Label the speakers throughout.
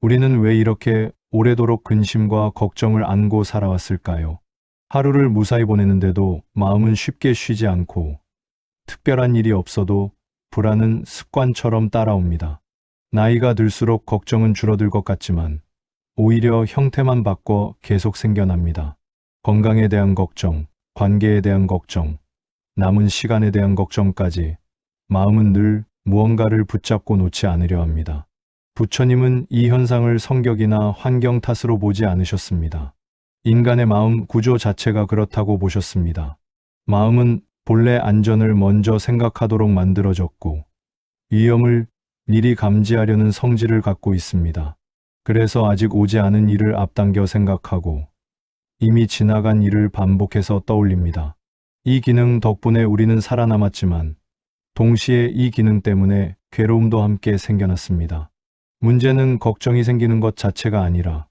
Speaker 1: 우리는 왜 이렇게 오래도록 근심과 걱정을 안고 살아왔을까요? 하루를 무사히 보내는데도 마음은 쉽게 쉬지 않고 특별한 일이 없어도 불안은 습관처럼 따라옵니다. 나이가 들수록 걱정은 줄어들 것 같지만 오히려 형태만 바꿔 계속 생겨납니다. 건강에 대한 걱정, 관계에 대한 걱정, 남은 시간에 대한 걱정까지 마음은 늘 무언가를 붙잡고 놓지 않으려 합니다. 부처님은 이 현상을 성격이나 환경 탓으로 보지 않으셨습니다. 인간의 마음 구조 자체가 그렇다고 보셨습니다. 마음은 본래 안전을 먼저 생각하도록 만들어졌고 위험을 미리 감지하려는 성질을 갖고 있습니다. 그래서 아직 오지 않은 일을 앞당겨 생각하고 이미 지나간 일을 반복해서 떠올립니다. 이 기능 덕분에 우리는 살아남았지만 동시에 이 기능 때문에 괴로움도 함께 생겨났습니다. 문제는 걱정이 생기는 것 자체가 아니라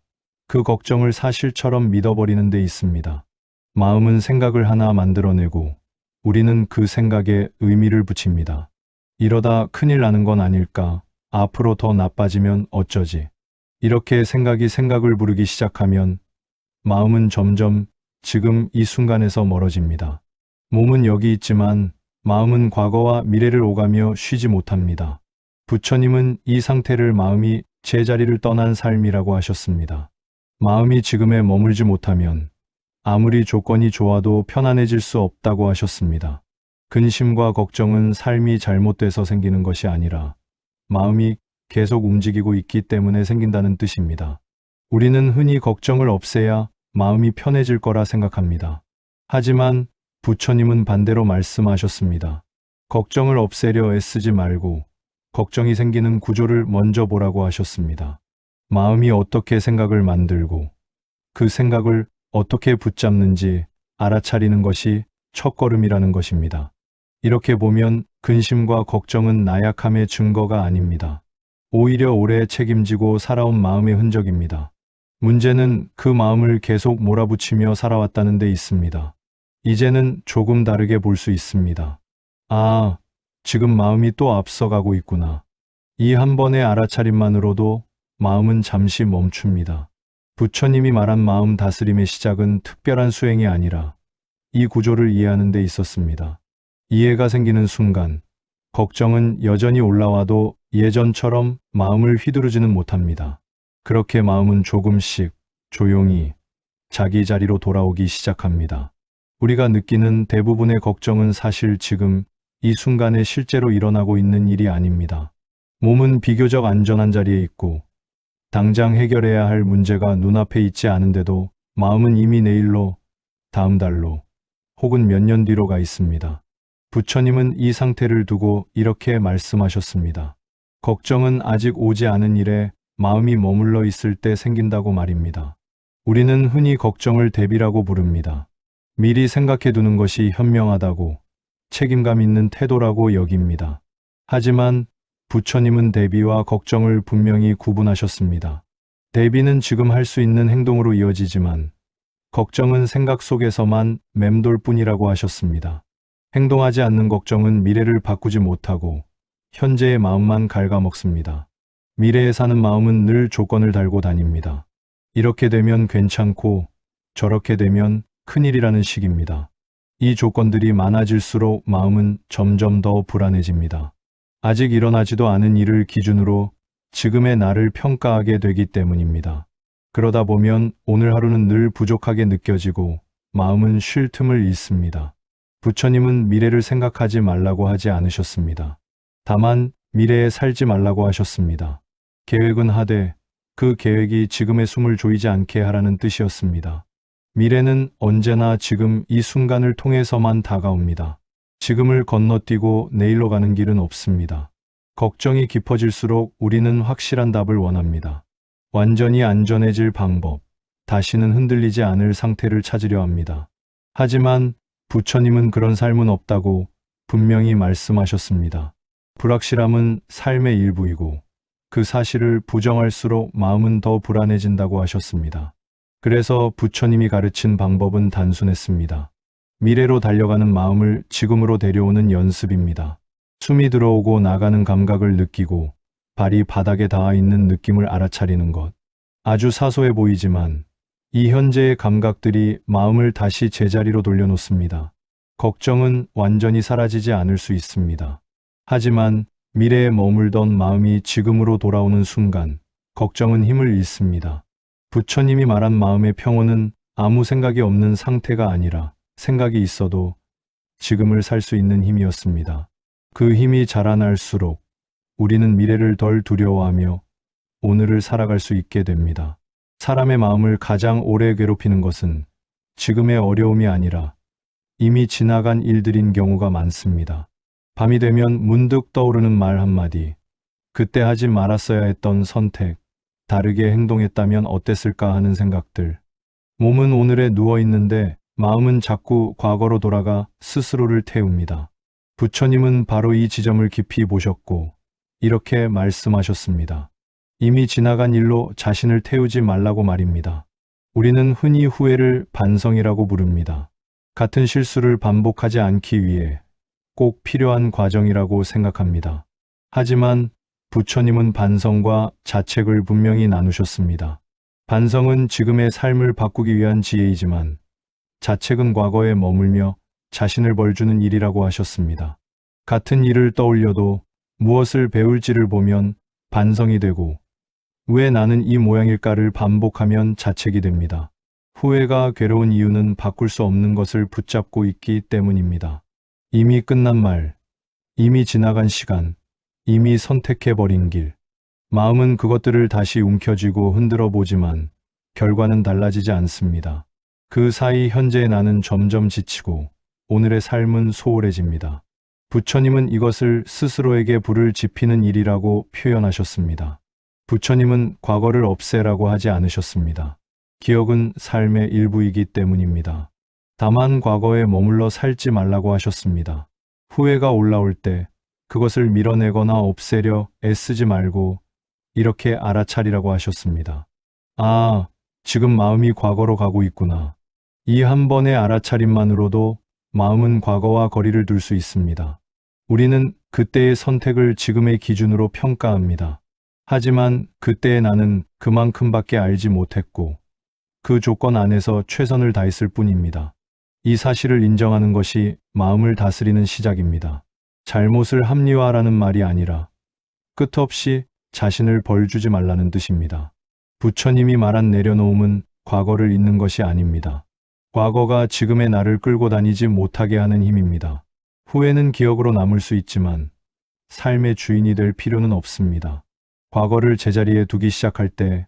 Speaker 1: 그 걱정을 사실처럼 믿어버리는 데 있습니다. 마음은 생각을 하나 만들어내고 우리는 그 생각에 의미를 붙입니다. 이러다 큰일 나는 건 아닐까? 앞으로 더 나빠지면 어쩌지? 이렇게 생각이 생각을 부르기 시작하면 마음은 점점 지금 이 순간에서 멀어집니다. 몸은 여기 있지만 마음은 과거와 미래를 오가며 쉬지 못합니다. 부처님은 이 상태를 마음이 제자리를 떠난 삶이라고 하셨습니다. 마음이 지금에 머물지 못하면 아무리 조건이 좋아도 편안해질 수 없다고 하셨습니다. 근심과 걱정은 삶이 잘못돼서 생기는 것이 아니라 마음이 계속 움직이고 있기 때문에 생긴다는 뜻입니다. 우리는 흔히 걱정을 없애야 마음이 편해질 거라 생각합니다. 하지만 부처님은 반대로 말씀하셨습니다. 걱정을 없애려 애쓰지 말고 걱정이 생기는 구조를 먼저 보라고 하셨습니다. 마음이 어떻게 생각을 만들고 그 생각을 어떻게 붙잡는지 알아차리는 것이 첫걸음이라는 것입니다. 이렇게 보면 근심과 걱정은 나약함의 증거가 아닙니다. 오히려 오래 책임지고 살아온 마음의 흔적입니다. 문제는 그 마음을 계속 몰아붙이며 살아왔다는 데 있습니다. 이제는 조금 다르게 볼 수 있습니다. 아, 지금 마음이 또 앞서가고 있구나. 이 한 번의 알아차림만으로도 마음은 잠시 멈춥니다. 부처님이 말한 마음 다스림의 시작은 특별한 수행이 아니라 이 구조를 이해하는 데 있었습니다. 이해가 생기는 순간, 걱정은 여전히 올라와도 예전처럼 마음을 휘두르지는 못합니다. 그렇게 마음은 조금씩 조용히 자기 자리로 돌아오기 시작합니다. 우리가 느끼는 대부분의 걱정은 사실 지금 이 순간에 실제로 일어나고 있는 일이 아닙니다. 몸은 비교적 안전한 자리에 있고 당장 해결해야 할 문제가 눈앞에 있지 않은데도 마음은 이미 내일로, 다음 달로, 혹은 몇 년 뒤로 가 있습니다. 부처님은 이 상태를 두고 이렇게 말씀하셨습니다. 걱정은 아직 오지 않은 일에 마음이 머물러 있을 때 생긴다고 말입니다. 우리는 흔히 걱정을 대비라고 부릅니다. 미리 생각해 두는 것이 현명하다고, 책임감 있는 태도라고 여깁니다. 하지만 부처님은 대비와 걱정을 분명히 구분하셨습니다. 대비는 지금 할 수 있는 행동으로 이어지지만 걱정은 생각 속에서만 맴돌 뿐이라고 하셨습니다. 행동하지 않는 걱정은 미래를 바꾸지 못하고 현재의 마음만 갉아먹습니다. 미래에 사는 마음은 늘 조건을 달고 다닙니다. 이렇게 되면 괜찮고 저렇게 되면 큰일이라는 식입니다. 이 조건들이 많아질수록 마음은 점점 더 불안해집니다. 아직 일어나지도 않은 일을 기준으로 지금의 나를 평가하게 되기 때문입니다. 그러다 보면 오늘 하루는 늘 부족하게 느껴지고 마음은 쉴 틈을 잃습니다. 부처님은 미래를 생각하지 말라고 하지 않으셨습니다. 다만 미래에 살지 말라고 하셨습니다. 계획은 하되 그 계획이 지금의 숨을 조이지 않게 하라는 뜻이었습니다. 미래는 언제나 지금 이 순간을 통해서만 다가옵니다. 지금을 건너뛰고 내일로 가는 길은 없습니다. 걱정이 깊어질수록 우리는 확실한 답을 원합니다. 완전히 안전해질 방법, 다시는 흔들리지 않을 상태를 찾으려 합니다. 하지만 부처님은 그런 삶은 없다고 분명히 말씀하셨습니다. 불확실함은 삶의 일부이고 그 사실을 부정할수록 마음은 더 불안해진다고 하셨습니다. 그래서 부처님이 가르친 방법은 단순했습니다. 미래로 달려가는 마음을 지금으로 데려오는 연습입니다. 숨이 들어오고 나가는 감각을 느끼고 발이 바닥에 닿아 있는 느낌을 알아차리는 것. 아주 사소해 보이지만 이 현재의 감각들이 마음을 다시 제자리로 돌려놓습니다. 걱정은 완전히 사라지지 않을 수 있습니다. 하지만 미래에 머물던 마음이 지금으로 돌아오는 순간 걱정은 힘을 잃습니다. 부처님이 말한 마음의 평온은 아무 생각이 없는 상태가 아니라 생각이 있어도 지금을 살 수 있는 힘이었습니다. 그 힘이 자라날수록 우리는 미래를 덜 두려워하며 오늘을 살아갈 수 있게 됩니다. 사람의 마음을 가장 오래 괴롭히는 것은 지금의 어려움이 아니라 이미 지나간 일들인 경우가 많습니다. 밤이 되면 문득 떠오르는 말 한마디, 그때 하지 말았어야 했던 선택, 다르게 행동했다면 어땠을까 하는 생각들. 몸은 오늘에 누워 있는데 마음은 자꾸 과거로 돌아가 스스로를 태웁니다. 부처님은 바로 이 지점을 깊이 보셨고 이렇게 말씀하셨습니다. 이미 지나간 일로 자신을 태우지 말라고 말입니다. 우리는 흔히 후회를 반성이라고 부릅니다. 같은 실수를 반복하지 않기 위해 꼭 필요한 과정이라고 생각합니다. 하지만 부처님은 반성과 자책을 분명히 나누셨습니다. 반성은 지금의 삶을 바꾸기 위한 지혜이지만 자책은 과거에 머물며 자신을 벌주는 일이라고 하셨습니다. 같은 일을 떠올려도 무엇을 배울지를 보면 반성이 되고 왜 나는 이 모양일까를 반복하면 자책이 됩니다. 후회가 괴로운 이유는 바꿀 수 없는 것을 붙잡고 있기 때문입니다. 이미 끝난 말, 이미 지나간 시간, 이미 선택해버린 길. 마음은 그것들을 다시 움켜쥐고 흔들어 보지만 결과는 달라지지 않습니다. 그 사이 현재의 나는 점점 지치고 오늘의 삶은 소홀해집니다. 부처님은 이것을 스스로에게 불을 지피는 일이라고 표현하셨습니다. 부처님은 과거를 없애라고 하지 않으셨습니다. 기억은 삶의 일부이기 때문입니다. 다만 과거에 머물러 살지 말라고 하셨습니다. 후회가 올라올 때 그것을 밀어내거나 없애려 애쓰지 말고 이렇게 알아차리라고 하셨습니다. 아, 지금 마음이 과거로 가고 있구나. 이 한 번의 알아차림만으로도 마음은 과거와 거리를 둘 수 있습니다. 우리는 그때의 선택을 지금의 기준으로 평가합니다. 하지만 그때의 나는 그만큼밖에 알지 못했고 그 조건 안에서 최선을 다했을 뿐입니다. 이 사실을 인정하는 것이 마음을 다스리는 시작입니다. 잘못을 합리화하라는 말이 아니라 끝없이 자신을 벌주지 말라는 뜻입니다. 부처님이 말한 내려놓음은 과거를 잊는 것이 아닙니다. 과거가 지금의 나를 끌고 다니지 못하게 하는 힘입니다. 후회는 기억으로 남을 수 있지만 삶의 주인이 될 필요는 없습니다. 과거를 제자리에 두기 시작할 때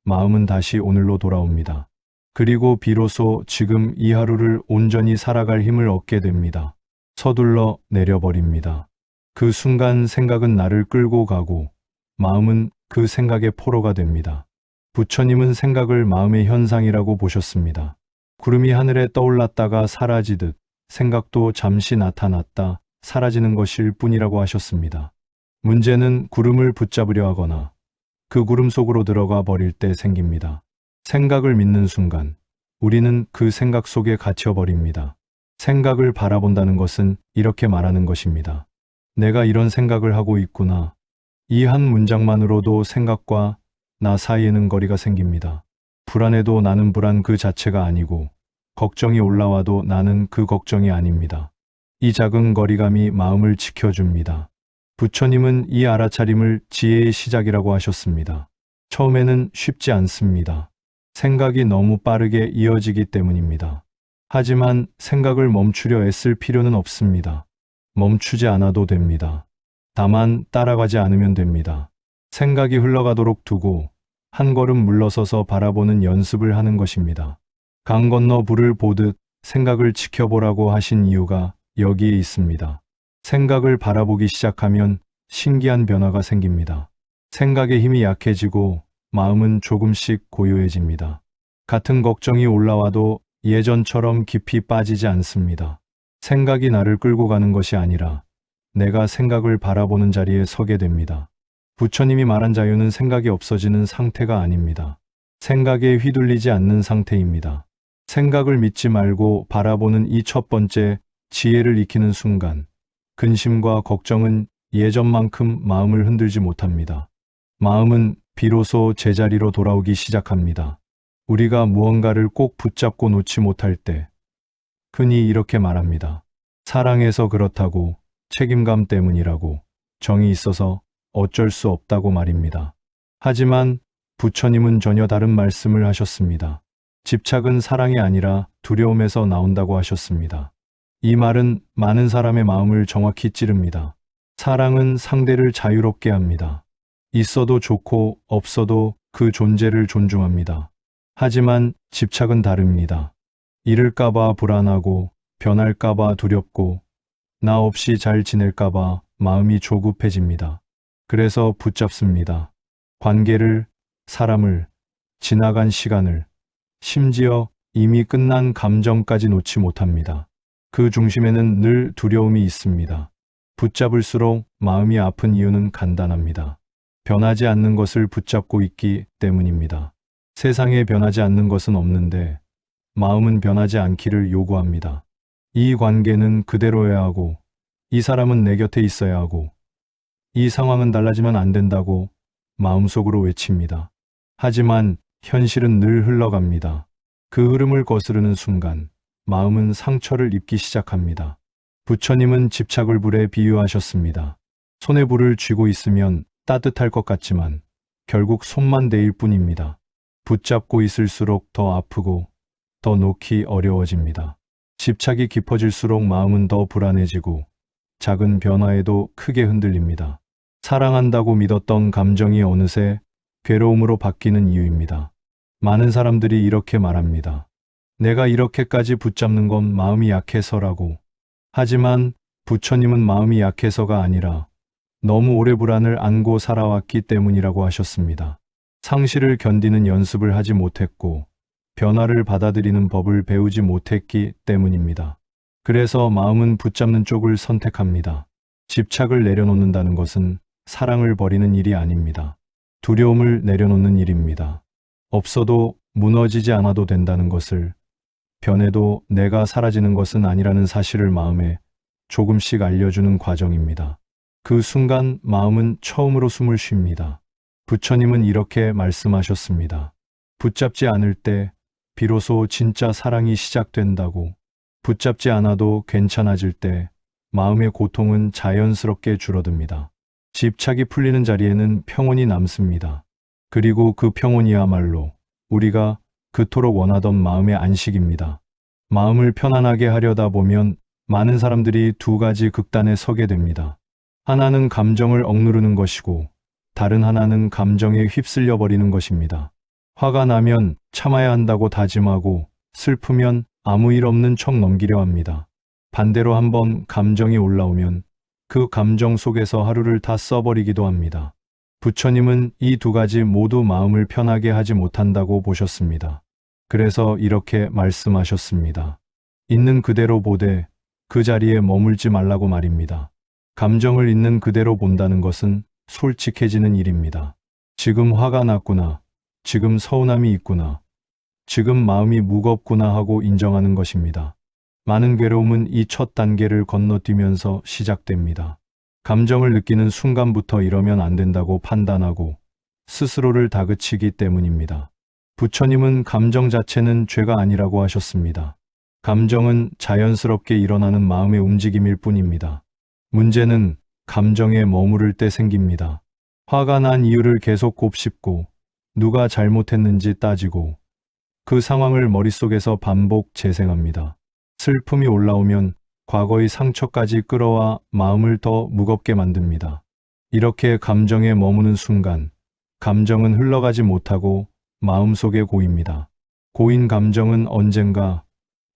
Speaker 1: 마음은 다시 오늘로 돌아옵니다. 그리고 비로소 지금 이 하루를 온전히 살아갈 힘을 얻게 됩니다. 서둘러 내려버립니다. 그 순간 생각은 나를 끌고 가고 마음은 그 생각의 포로가 됩니다. 부처님은 생각을 마음의 현상이라고 보셨습니다. 구름이 하늘에 떠올랐다가 사라지듯 생각도 잠시 나타났다 사라지는 것일 뿐이라고 하셨습니다. 문제는 구름을 붙잡으려 하거나 그 구름 속으로 들어가 버릴 때 생깁니다. 생각을 믿는 순간 우리는 그 생각 속에 갇혀버립니다. 생각을 바라본다는 것은 이렇게 말하는 것입니다. 내가 이런 생각을 하고 있구나. 이 한 문장만으로도 생각과 나 사이에는 거리가 생깁니다. 불안해도 나는 불안 그 자체가 아니고 걱정이 올라와도 나는 그 걱정이 아닙니다. 이 작은 거리감이 마음을 지켜줍니다. 부처님은 이 알아차림을 지혜의 시작이라고 하셨습니다. 처음에는 쉽지 않습니다. 생각이 너무 빠르게 이어지기 때문입니다. 하지만 생각을 멈추려 애쓸 필요는 없습니다. 멈추지 않아도 됩니다. 다만 따라가지 않으면 됩니다. 생각이 흘러가도록 두고 한 걸음 물러서서 바라보는 연습을 하는 것입니다. 강 건너 불을 보듯 생각을 지켜보라고 하신 이유가 여기에 있습니다. 생각을 바라보기 시작하면 신기한 변화가 생깁니다. 생각의 힘이 약해지고 마음은 조금씩 고요해집니다. 같은 걱정이 올라와도 예전처럼 깊이 빠지지 않습니다. 생각이 나를 끌고 가는 것이 아니라 내가 생각을 바라보는 자리에 서게 됩니다. 부처님이 말한 자유는 생각이 없어지는 상태가 아닙니다. 생각에 휘둘리지 않는 상태입니다. 생각을 믿지 말고 바라보는 이 첫 번째 지혜를 익히는 순간 근심과 걱정은 예전만큼 마음을 흔들지 못합니다. 마음은 비로소 제자리로 돌아오기 시작합니다. 우리가 무언가를 꼭 붙잡고 놓지 못할 때 흔히 이렇게 말합니다. 사랑해서 그렇다고, 책임감 때문이라고, 정이 있어서 어쩔 수 없다고 말입니다. 하지만 부처님은 전혀 다른 말씀을 하셨습니다. 집착은 사랑이 아니라 두려움에서 나온다고 하셨습니다. 이 말은 많은 사람의 마음을 정확히 찌릅니다. 사랑은 상대를 자유롭게 합니다. 있어도 좋고 없어도 그 존재를 존중합니다. 하지만 집착은 다릅니다. 잃을까봐 불안하고, 변할까봐 두렵고, 나 없이 잘 지낼까봐 마음이 조급해집니다. 그래서 붙잡습니다. 관계를, 사람을, 지나간 시간을, 심지어 이미 끝난 감정까지 놓지 못합니다. 그 중심에는 늘 두려움이 있습니다. 붙잡을수록 마음이 아픈 이유는 간단합니다. 변하지 않는 것을 붙잡고 있기 때문입니다. 세상에 변하지 않는 것은 없는데 마음은 변하지 않기를 요구합니다. 이 관계는 그대로여야 하고, 이 사람은 내 곁에 있어야 하고, 이 상황은 달라지면 안 된다고 마음속으로 외칩니다. 하지만 현실은 늘 흘러갑니다. 그 흐름을 거스르는 순간 마음은 상처를 입기 시작합니다. 부처님은 집착을 불에 비유하셨습니다. 손에 불을 쥐고 있으면 따뜻할 것 같지만 결국 손만 데일 뿐입니다. 붙잡고 있을수록 더 아프고 더 놓기 어려워집니다. 집착이 깊어질수록 마음은 더 불안해지고 작은 변화에도 크게 흔들립니다. 사랑한다고 믿었던 감정이 어느새 괴로움으로 바뀌는 이유입니다. 많은 사람들이 이렇게 말합니다. 내가 이렇게까지 붙잡는 건 마음이 약해서라고. 하지만 부처님은 마음이 약해서가 아니라 너무 오래 불안을 안고 살아왔기 때문이라고 하셨습니다. 상실을 견디는 연습을 하지 못했고 변화를 받아들이는 법을 배우지 못했기 때문입니다. 그래서 마음은 붙잡는 쪽을 선택합니다. 집착을 내려놓는다는 것은 사랑을 버리는 일이 아닙니다. 두려움을 내려놓는 일입니다. 없어도 무너지지 않아도 된다는 것을, 변해도 내가 사라지는 것은 아니라는 사실을 마음에 조금씩 알려주는 과정입니다. 그 순간 마음은 처음으로 숨을 쉽니다. 부처님은 이렇게 말씀하셨습니다. 붙잡지 않을 때 비로소 진짜 사랑이 시작된다고. 붙잡지 않아도 괜찮아질 때 마음의 고통은 자연스럽게 줄어듭니다. 집착이 풀리는 자리에는 평온이 남습니다. 그리고 그 평온이야말로 우리가 그토록 원하던 마음의 안식입니다. 마음을 편안하게 하려다 보면 많은 사람들이 두 가지 극단에 서게 됩니다. 하나는 감정을 억누르는 것이고 다른 하나는 감정에 휩쓸려 버리는 것입니다. 화가 나면 참아야 한다고 다짐하고 슬프면 아무 일 없는 척 넘기려 합니다. 반대로 한번 감정이 올라오면 그 감정 속에서 하루를 다 써버리기도 합니다. 부처님은 이 두 가지 모두 마음을 편하게 하지 못한다고 보셨습니다. 그래서 이렇게 말씀하셨습니다. 있는 그대로 보되 그 자리에 머물지 말라고 말입니다. 감정을 있는 그대로 본다는 것은 솔직해지는 일입니다. 지금 화가 났구나. 지금 서운함이 있구나. 지금 마음이 무겁구나 하고 인정하는 것입니다. 많은 괴로움은 이 첫 단계를 건너뛰면서 시작됩니다. 감정을 느끼는 순간부터 이러면 안 된다고 판단하고 스스로를 다그치기 때문입니다. 부처님은 감정 자체는 죄가 아니라고 하셨습니다. 감정은 자연스럽게 일어나는 마음의 움직임일 뿐입니다. 문제는 감정에 머무를 때 생깁니다. 화가 난 이유를 계속 곱씹고 누가 잘못했는지 따지고 그 상황을 머릿속에서 반복 재생합니다. 슬픔이 올라오면 과거의 상처까지 끌어와 마음을 더 무겁게 만듭니다. 이렇게 감정에 머무는 순간 감정은 흘러가지 못하고 마음속에 고입니다. 고인 감정은 언젠가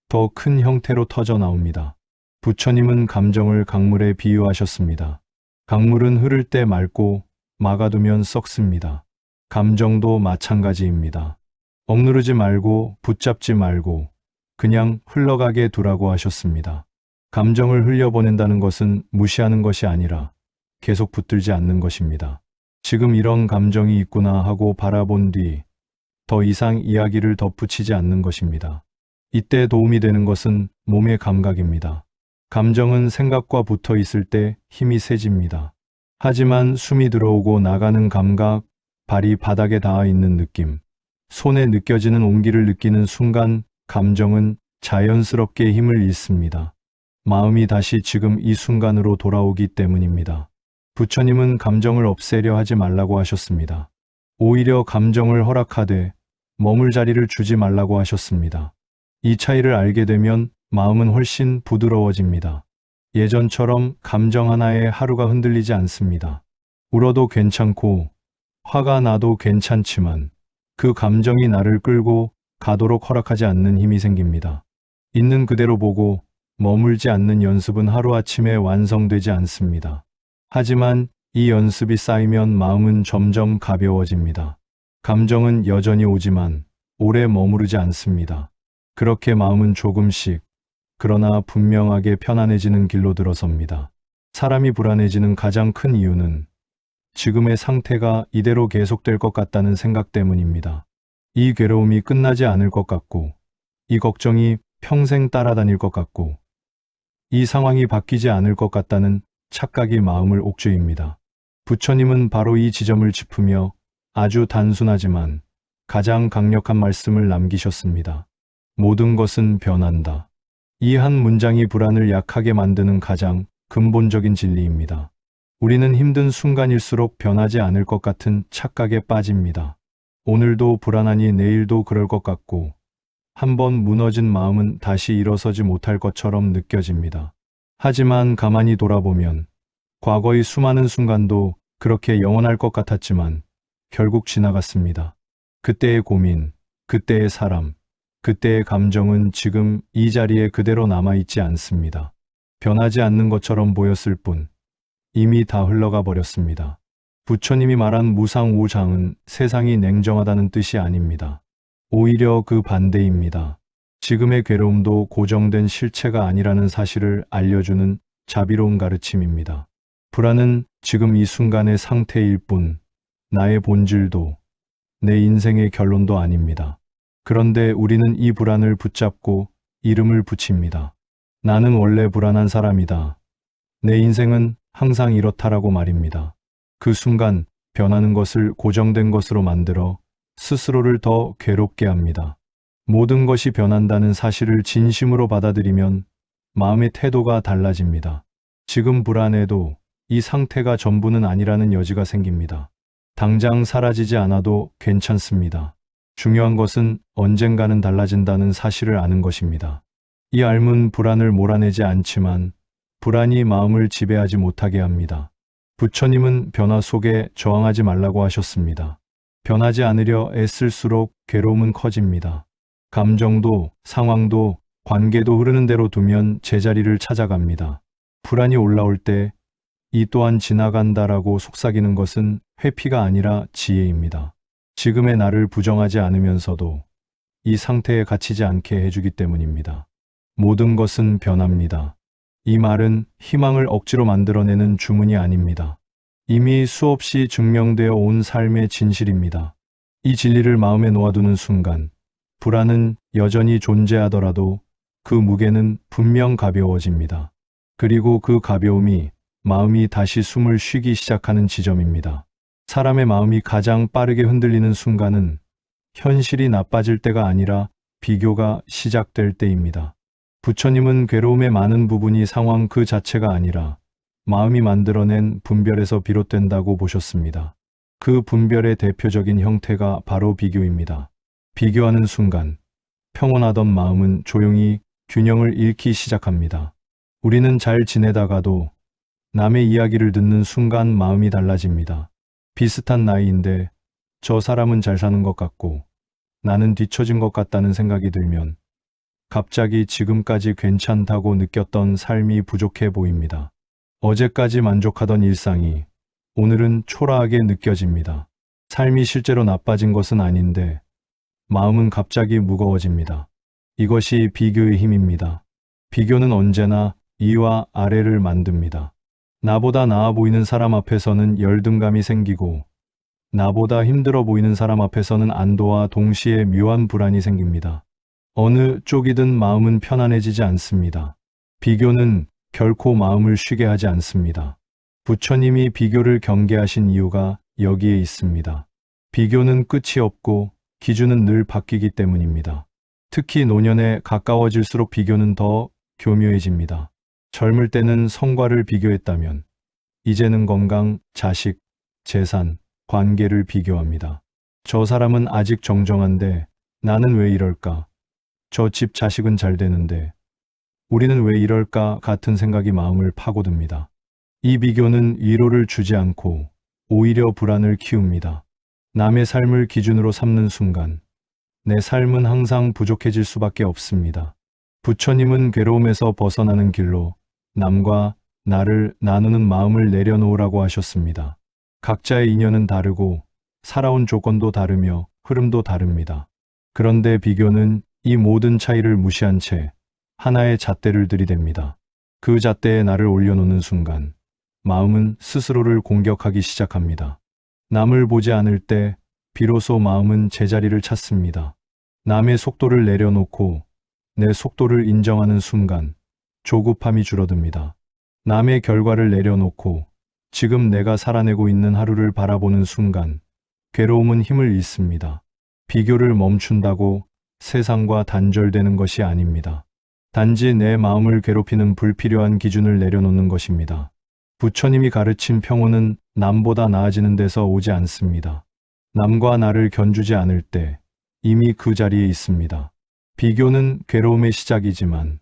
Speaker 1: 더 큰 형태로 터져 나옵니다. 부처님은 감정을 강물에 비유하셨습니다. 강물은 흐를 때 맑고 막아두면 썩습니다. 감정도 마찬가지입니다. 억누르지 말고 붙잡지 말고 그냥 흘러가게 두라고 하셨습니다. 감정을 흘려보낸다는 것은 무시하는 것이 아니라 계속 붙들지 않는 것입니다. 지금 이런 감정이 있구나 하고 바라본 뒤 더 이상 이야기를 덧붙이지 않는 것입니다. 이때 도움이 되는 것은 몸의 감각입니다. 감정은 생각과 붙어 있을 때 힘이 세집니다. 하지만 숨이 들어오고 나가는 감각, 발이 바닥에 닿아 있는 느낌, 손에 느껴지는 온기를 느끼는 순간 감정은 자연스럽게 힘을 잃습니다. 마음이 다시 지금 이 순간으로 돌아오기 때문입니다. 부처님은 감정을 없애려 하지 말라고 하셨습니다. 오히려 감정을 허락하되 머물 자리를 주지 말라고 하셨습니다. 이 차이를 알게 되면 마음은 훨씬 부드러워집니다. 예전처럼 감정 하나에 하루가 흔들리지 않습니다. 울어도 괜찮고 화가 나도 괜찮지만 그 감정이 나를 끌고 가도록 허락하지 않는 힘이 생깁니다. 있는 그대로 보고 머물지 않는 연습은 하루아침에 완성되지 않습니다. 하지만 이 연습이 쌓이면 마음은 점점 가벼워집니다. 감정은 여전히 오지만 오래 머무르지 않습니다. 그렇게 마음은 조금씩, 그러나 분명하게 편안해지는 길로 들어섭니다. 사람이 불안해지는 가장 큰 이유는 지금의 상태가 이대로 계속될 것 같다는 생각 때문입니다. 이 괴로움이 끝나지 않을 것 같고, 이 걱정이 평생 따라다닐 것 같고, 이 상황이 바뀌지 않을 것 같다는 착각이 마음을 옥죄입니다. 부처님은 바로 이 지점을 짚으며 아주 단순하지만 가장 강력한 말씀을 남기셨습니다. 모든 것은 변한다. 이 한 문장이 불안을 약하게 만드는 가장 근본적인 진리입니다. 우리는 힘든 순간일수록 변하지 않을 것 같은 착각에 빠집니다. 오늘도 불안하니 내일도 그럴 것 같고, 한번 무너진 마음은 다시 일어서지 못할 것처럼 느껴집니다. 하지만 가만히 돌아보면 과거의 수많은 순간도 그렇게 영원할 것 같았지만 결국 지나갔습니다. 그때의 고민, 그때의 사람, 그때의 감정은 지금 이 자리에 그대로 남아있지 않습니다. 변하지 않는 것처럼 보였을 뿐 이미 다 흘러가 버렸습니다. 부처님이 말한 무상우장은 세상이 냉정하다는 뜻이 아닙니다. 오히려 그 반대입니다. 지금의 괴로움도 고정된 실체가 아니라는 사실을 알려주는 자비로운 가르침입니다. 불안은 지금 이 순간의 상태일 뿐 나의 본질도 내 인생의 결론도 아닙니다. 그런데 우리는 이 불안을 붙잡고 이름을 붙입니다. 나는 원래 불안한 사람이다. 내 인생은 항상 이렇다라고 말입니다. 그 순간 변하는 것을 고정된 것으로 만들어 스스로를 더 괴롭게 합니다. 모든 것이 변한다는 사실을 진심으로 받아들이면 마음의 태도가 달라집니다. 지금 불안해도 이 상태가 전부는 아니라는 여지가 생깁니다. 당장 사라지지 않아도 괜찮습니다. 중요한 것은 언젠가는 달라진다는 사실을 아는 것입니다. 이 알문 불안을 몰아내지 않지만 불안이 마음을 지배하지 못하게 합니다. 부처님은 변화 속에 저항하지 말라고 하셨습니다. 변하지 않으려 애쓸수록 괴로움은 커집니다. 감정도, 상황도, 관계도 흐르는 대로 두면 제자리를 찾아갑니다. 불안이 올라올 때 이 또한 지나간다라고 속삭이는 것은 회피가 아니라 지혜입니다. 지금의 나를 부정하지 않으면서도 이 상태에 갇히지 않게 해주기 때문입니다. 모든 것은 변합니다. 이 말은 희망을 억지로 만들어내는 주문이 아닙니다. 이미 수없이 증명되어 온 삶의 진실입니다. 이 진리를 마음에 놓아두는 순간 불안은 여전히 존재하더라도 그 무게는 분명 가벼워집니다. 그리고 그 가벼움이 마음이 다시 숨을 쉬기 시작하는 지점입니다. 사람의 마음이 가장 빠르게 흔들리는 순간은 현실이 나빠질 때가 아니라 비교가 시작될 때입니다. 부처님은 괴로움의 많은 부분이 상황 그 자체가 아니라 마음이 만들어낸 분별에서 비롯된다고 보셨습니다. 그 분별의 대표적인 형태가 바로 비교입니다. 비교하는 순간 평온하던 마음은 조용히 균형을 잃기 시작합니다. 우리는 잘 지내다가도 남의 이야기를 듣는 순간 마음이 달라집니다. 비슷한 나이인데 저 사람은 잘 사는 것 같고 나는 뒤처진 것 같다는 생각이 들면 갑자기 지금까지 괜찮다고 느꼈던 삶이 부족해 보입니다. 어제까지 만족하던 일상이 오늘은 초라하게 느껴집니다. 삶이 실제로 나빠진 것은 아닌데 마음은 갑자기 무거워집니다. 이것이 비교의 힘입니다. 비교는 언제나 이와 아래를 만듭니다. 나보다 나아 보이는 사람 앞에서는 열등감이 생기고 나보다 힘들어 보이는 사람 앞에서는 안도와 동시에 묘한 불안이 생깁니다. 어느 쪽이든 마음은 편안해지지 않습니다. 비교는 결코 마음을 쉬게 하지 않습니다. 부처님이 비교를 경계하신 이유가 여기에 있습니다. 비교는 끝이 없고 기준은 늘 바뀌기 때문입니다. 특히 노년에 가까워질수록 비교는 더 교묘해집니다. 젊을 때는 성과를 비교했다면 이제는 건강, 자식, 재산, 관계를 비교합니다. 저 사람은 아직 정정한데 나는 왜 이럴까? 저 집 자식은 잘 되는데 우리는 왜 이럴까? 같은 생각이 마음을 파고듭니다. 이 비교는 위로를 주지 않고 오히려 불안을 키웁니다. 남의 삶을 기준으로 삼는 순간 내 삶은 항상 부족해질 수밖에 없습니다. 부처님은 괴로움에서 벗어나는 길로 남과 나를 나누는 마음을 내려놓으라고 하셨습니다. 각자의 인연은 다르고 살아온 조건도 다르며 흐름도 다릅니다. 그런데 비교는 이 모든 차이를 무시한 채 하나의 잣대를 들이댑니다. 그 잣대에 나를 올려놓는 순간 마음은 스스로를 공격하기 시작합니다. 남을 보지 않을 때 비로소 마음은 제자리를 찾습니다. 남의 속도를 내려놓고 내 속도를 인정하는 순간 조급함이 줄어듭니다. 남의 결과를 내려놓고 지금 내가 살아내고 있는 하루를 바라보는 순간 괴로움은 힘을 잃습니다. 비교를 멈춘다고 세상과 단절되는 것이 아닙니다. 단지 내 마음을 괴롭히는 불필요한 기준을 내려놓는 것입니다. 부처님이 가르친 평온은 남보다 나아지는 데서 오지 않습니다. 남과 나를 견주지 않을 때 이미 그 자리에 있습니다. 비교는 괴로움의 시작이지만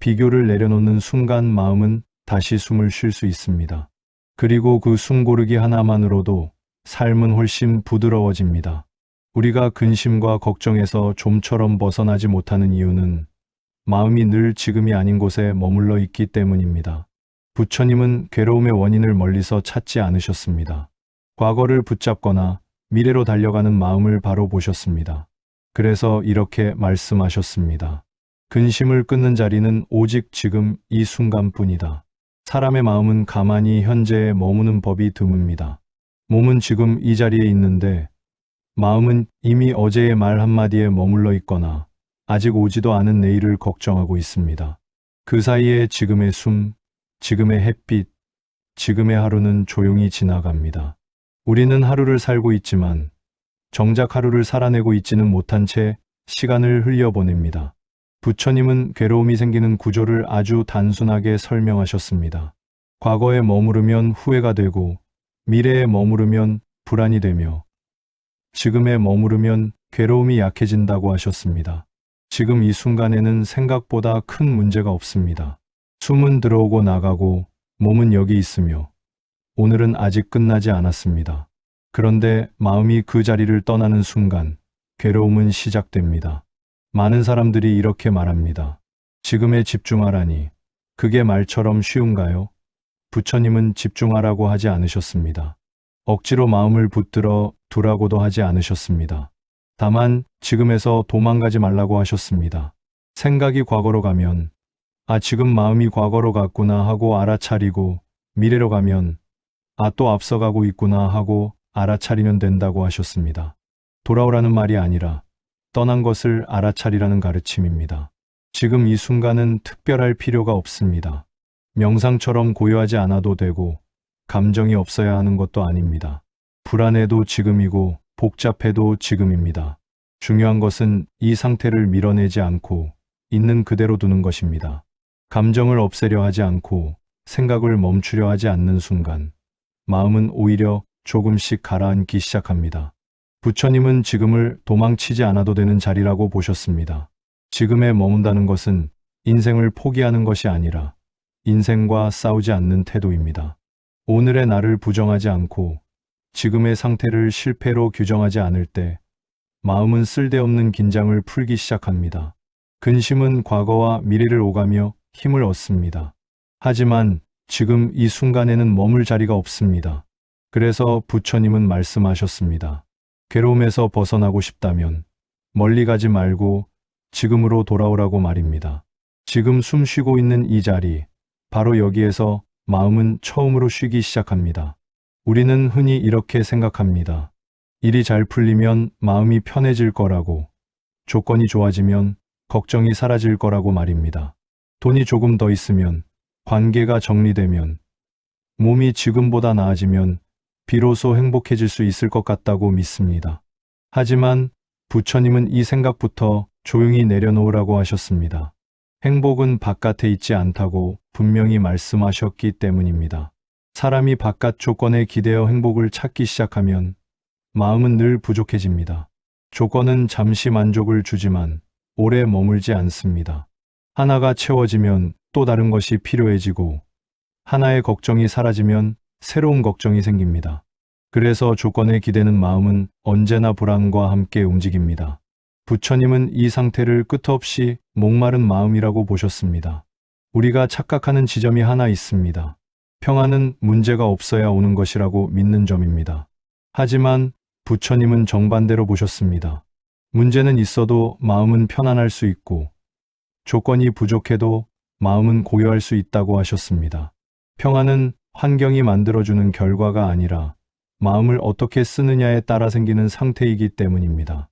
Speaker 1: 비교를 내려놓는 순간 마음은 다시 숨을 쉴 수 있습니다. 그리고 그 숨고르기 하나만으로도 삶은 훨씬 부드러워집니다. 우리가 근심과 걱정에서 좀처럼 벗어나지 못하는 이유는 마음이 늘 지금이 아닌 곳에 머물러 있기 때문입니다. 부처님은 괴로움의 원인을 멀리서 찾지 않으셨습니다. 과거를 붙잡거나 미래로 달려가는 마음을 바로 보셨습니다. 그래서 이렇게 말씀하셨습니다. 근심을 끊는 자리는 오직 지금 이 순간뿐이다. 사람의 마음은 가만히 현재에 머무는 법이 드뭅니다. 몸은 지금 이 자리에 있는데 마음은 이미 어제의 말 한마디에 머물러 있거나 아직 오지도 않은 내일을 걱정하고 있습니다. 그 사이에 지금의 숨, 지금의 햇빛, 지금의 하루는 조용히 지나갑니다. 우리는 하루를 살고 있지만 정작 하루를 살아내고 있지는 못한 채 시간을 흘려보냅니다. 부처님은 괴로움이 생기는 구조를 아주 단순하게 설명하셨습니다. 과거에 머무르면 후회가 되고 미래에 머무르면 불안이 되며 지금에 머무르면 괴로움이 약해진다고 하셨습니다. 지금 이 순간에는 생각보다 큰 문제가 없습니다. 숨은 들어오고 나가고 몸은 여기 있으며 오늘은 아직 끝나지 않았습니다. 그런데 마음이 그 자리를 떠나는 순간 괴로움은 시작됩니다. 많은 사람들이 이렇게 말합니다. 지금에 집중하라니 그게 말처럼 쉬운가요? 부처님은 집중하라고 하지 않으셨습니다. 억지로 마음을 붙들어 두라고도 하지 않으셨습니다. 다만 지금에서 도망가지 말라고 하셨습니다. 생각이 과거로 가면 지금 마음이 과거로 갔구나 하고 알아차리고 미래로 가면 또 앞서가고 있구나 하고 알아차리면 된다고 하셨습니다. 돌아오라는 말이 아니라 떠난 것을 알아차리라는 가르침입니다. 지금 이 순간은 특별할 필요가 없습니다. 명상처럼 고요하지 않아도 되고 감정이 없어야 하는 것도 아닙니다. 불안해도 지금이고 복잡해도 지금입니다. 중요한 것은 이 상태를 밀어내지 않고 있는 그대로 두는 것입니다. 감정을 없애려 하지 않고 생각을 멈추려 하지 않는 순간 마음은 오히려 조금씩 가라앉기 시작합니다. 부처님은 지금을 도망치지 않아도 되는 자리라고 보셨습니다. 지금에 머문다는 것은 인생을 포기하는 것이 아니라 인생과 싸우지 않는 태도입니다. 오늘의 나를 부정하지 않고 지금의 상태를 실패로 규정하지 않을 때 마음은 쓸데없는 긴장을 풀기 시작합니다. 근심은 과거와 미래를 오가며 힘을 얻습니다. 하지만 지금 이 순간에는 머물 자리가 없습니다. 그래서 부처님은 말씀하셨습니다. 괴로움에서 벗어나고 싶다면 멀리 가지 말고 지금으로 돌아오라고 말입니다. 지금 숨 쉬고 있는 이 자리, 바로 여기에서 마음은 처음으로 쉬기 시작합니다. 우리는 흔히 이렇게 생각합니다. 일이 잘 풀리면 마음이 편해질 거라고, 조건이 좋아지면 걱정이 사라질 거라고 말입니다. 돈이 조금 더 있으면, 관계가 정리되면, 몸이 지금보다 나아지면 비로소 행복해질 수 있을 것 같다고 믿습니다. 하지만 부처님은 이 생각부터 조용히 내려놓으라고 하셨습니다. 행복은 바깥에 있지 않다고 분명히 말씀하셨기 때문입니다. 사람이 바깥 조건에 기대어 행복을 찾기 시작하면 마음은 늘 부족해집니다. 조건은 잠시 만족을 주지만 오래 머물지 않습니다. 하나가 채워지면 또 다른 것이 필요해지고 하나의 걱정이 사라지면 새로운 걱정이 생깁니다. 그래서 조건에 기대는 마음은 언제나 불안과 함께 움직입니다. 부처님은 이 상태를 끝없이 목마른 마음이라고 보셨습니다. 우리가 착각하는 지점이 하나 있습니다. 평안은 문제가 없어야 오는 것이라고 믿는 점입니다. 하지만 부처님은 정반대로 보셨습니다. 문제는 있어도 마음은 편안할 수 있고 조건이 부족해도 마음은 고요할 수 있다고 하셨습니다. 평안은 환경이 만들어주는 결과가 아니라 마음을 어떻게 쓰느냐에 따라 생기는 상태이기 때문입니다.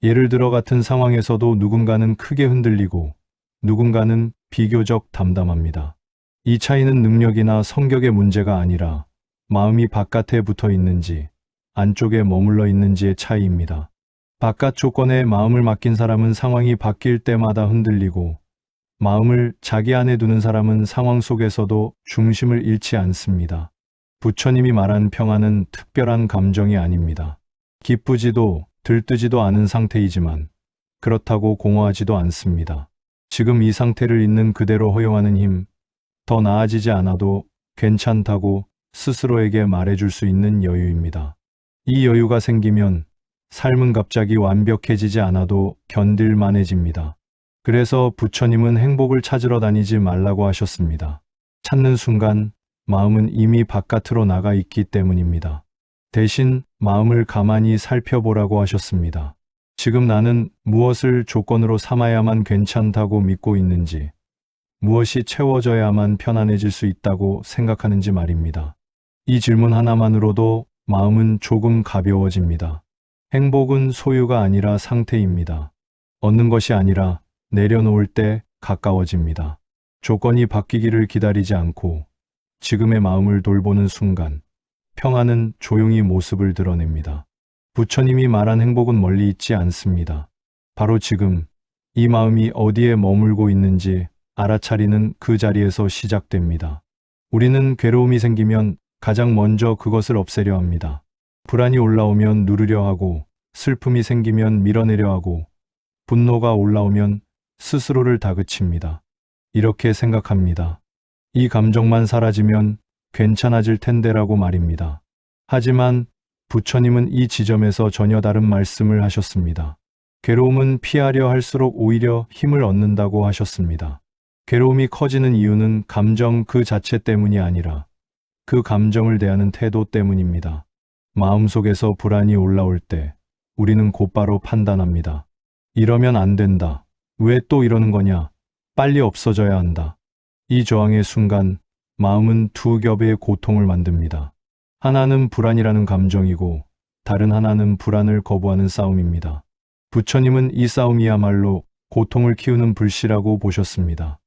Speaker 1: 예를 들어 같은 상황에서도 누군가는 크게 흔들리고 누군가는 비교적 담담합니다. 이 차이는 능력이나 성격의 문제가 아니라 마음이 바깥에 붙어 있는지 안쪽에 머물러 있는지의 차이입니다. 바깥 조건에 마음을 맡긴 사람은 상황이 바뀔 때마다 흔들리고 마음을 자기 안에 두는 사람은 상황 속에서도 중심을 잃지 않습니다. 부처님이 말한 평안은 특별한 감정이 아닙니다. 기쁘지도 들뜨지도 않은 상태이지만 그렇다고 공허하지도 않습니다. 지금 이 상태를 있는 그대로 허용하는 힘, 더 나아지지 않아도 괜찮다고 스스로에게 말해줄 수 있는 여유입니다. 이 여유가 생기면 삶은 갑자기 완벽해지지 않아도 견딜만해집니다. 그래서 부처님은 행복을 찾으러 다니지 말라고 하셨습니다. 찾는 순간 마음은 이미 바깥으로 나가 있기 때문입니다. 대신 마음을 가만히 살펴보라고 하셨습니다. 지금 나는 무엇을 조건으로 삼아야만 괜찮다고 믿고 있는지, 무엇이 채워져야만 편안해질 수 있다고 생각하는지 말입니다. 이 질문 하나만으로도 마음은 조금 가벼워집니다. 행복은 소유가 아니라 상태입니다. 얻는 것이 아니라 내려놓을 때 가까워집니다. 조건이 바뀌기를 기다리지 않고 지금의 마음을 돌보는 순간 평안은 조용히 모습을 드러냅니다. 부처님이 말한 행복은 멀리 있지 않습니다. 바로 지금 이 마음이 어디에 머물고 있는지 알아차리는 그 자리에서 시작됩니다. 우리는 괴로움이 생기면 가장 먼저 그것을 없애려 합니다. 불안이 올라오면 누르려 하고 슬픔이 생기면 밀어내려 하고 분노가 올라오면 스스로를 다그칩니다. 이렇게 생각합니다. 이 감정만 사라지면 괜찮아질 텐데라고 말입니다. 하지만 부처님은 이 지점에서 전혀 다른 말씀을 하셨습니다. 괴로움은 피하려 할수록 오히려 힘을 얻는다고 하셨습니다. 괴로움이 커지는 이유는 감정 그 자체 때문이 아니라 그 감정을 대하는 태도 때문입니다. 마음속에서 불안이 올라올 때 우리는 곧바로 판단합니다. 이러면 안 된다. 왜 또 이러는 거냐? 빨리 없어져야 한다. 이 저항의 순간 마음은 두 겹의 고통을 만듭니다. 하나는 불안이라는 감정이고 다른 하나는 불안을 거부하는 싸움입니다. 부처님은 이 싸움이야말로 고통을 키우는 불씨라고 보셨습니다.